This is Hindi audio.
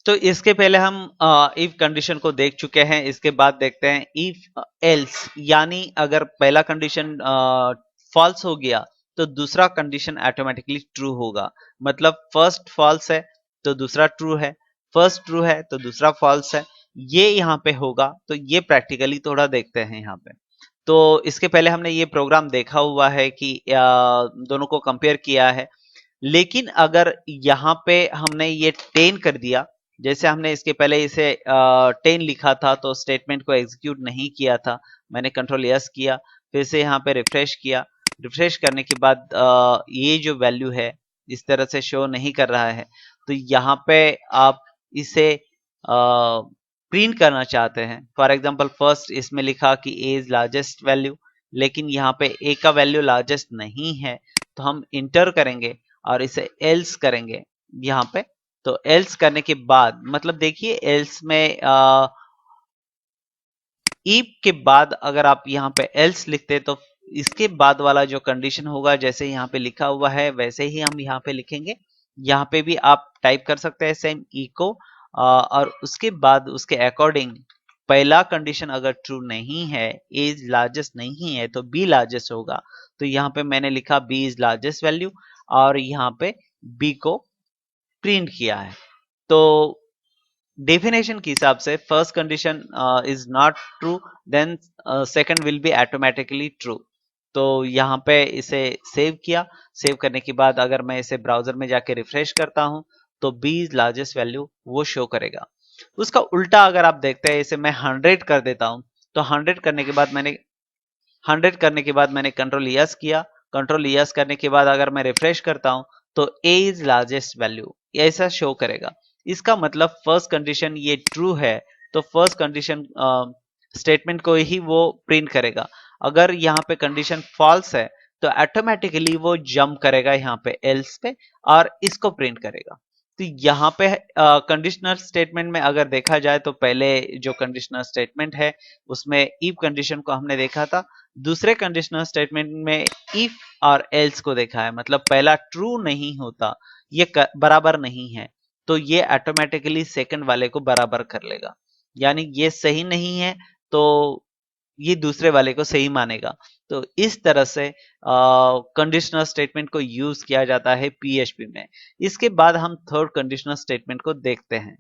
तो इसके पहले हम इफ कंडीशन को देख चुके हैं। इसके बाद देखते हैं इफ एल्स, यानी अगर पहला कंडीशन फॉल्स हो गया तो दूसरा कंडीशन ऑटोमेटिकली ट्रू होगा। मतलब फर्स्ट फॉल्स है तो दूसरा ट्रू है, फर्स्ट ट्रू है तो दूसरा फॉल्स है, ये यहाँ पे होगा। तो ये प्रैक्टिकली थोड़ा देखते हैं यहाँ पे। तो इसके पहले हमने ये प्रोग्राम देखा हुआ है कि दोनों को कंपेयर किया है। लेकिन अगर यहाँ पे हमने ये 10 कर दिया, जैसे हमने इसके पहले इसे 10 लिखा था तो स्टेटमेंट को एग्जीक्यूट नहीं किया था, मैंने कंट्रोल यस किया, फिर से यहाँ पे रिफ्रेश किया। रिफ्रेश करने के बाद ये जो वैल्यू है इस तरह से शो नहीं कर रहा है। तो यहाँ पे आप इसे प्रिंट करना चाहते हैं। फॉर एग्जाम्पल फर्स्ट इसमें लिखा कि ए इज लार्जेस्ट वैल्यू, लेकिन यहाँ पे ए का वैल्यू लार्जेस्ट नहीं है, तो हम इंटर करेंगे और इसे एल्स करेंगे यहाँ पे। तो एल्स करने के बाद मतलब देखिए एल्स में इफ के बाद अगर आप यहाँ पे एल्स लिखते तो इसके बाद वाला जो कंडीशन होगा जैसे यहाँ पे लिखा हुआ है वैसे ही हम यहाँ पे लिखेंगे। यहाँ पे भी आप टाइप कर सकते हैं सेम इको, और उसके बाद उसके अकॉर्डिंग पहला कंडीशन अगर ट्रू नहीं है, ए इज लार्जेस्ट नहीं है, तो बी लार्जेस्ट होगा। तो यहाँ पे मैंने लिखा बी इज लार्जेस्ट वैल्यू और यहाँ पे बी को प्रिंट किया है। तो डेफिनेशन के हिसाब से first condition is not true, then second will be automatically true. तो यहाँ पे इसे सेव किया। सेव करने के बाद अगर मैं इसे ब्राउजर में जाके रिफ्रेश करता हूं तो बी इज लार्जेस्ट वैल्यू वो शो करेगा। उसका उल्टा अगर आप देखते हैं, इसे मैं 100 कर देता हूं, तो 100 करने के बाद मैंने कंट्रोल यस किया। कंट्रोल यस करने के बाद अगर मैं रिफ्रेश करता हूं तो ए इज लार्जेस्ट वैल्यू ऐसा शो करेगा। इसका मतलब फर्स्ट कंडीशन ये ट्रू है तो फर्स्ट कंडीशन स्टेटमेंट को ही वो प्रिंट करेगा। अगर यहाँ पे कंडीशन फॉल्स है तो ऑटोमेटिकली वो जंप करेगा यहाँ पे एल्स पे और इसको प्रिंट करेगा। तो यहाँ पे कंडीशनल स्टेटमेंट में अगर देखा जाए तो पहले जो कंडीशनल स्टेटमेंट है उसमें इफ कंडीशन को हमने देखा था। दूसरे कंडीशनल स्टेटमेंट में इफ और एल्स को देखा है। मतलब पहला ट्रू नहीं होता, ये बराबर नहीं है, तो ये ऑटोमेटिकली सेकंड वाले को बराबर कर लेगा। यानी ये सही नहीं है तो ये दूसरे वाले को सही मानेगा। तो इस तरह से कंडीशनल स्टेटमेंट को यूज किया जाता है पीएचपी में। इसके बाद हम थर्ड कंडीशनल स्टेटमेंट को देखते हैं।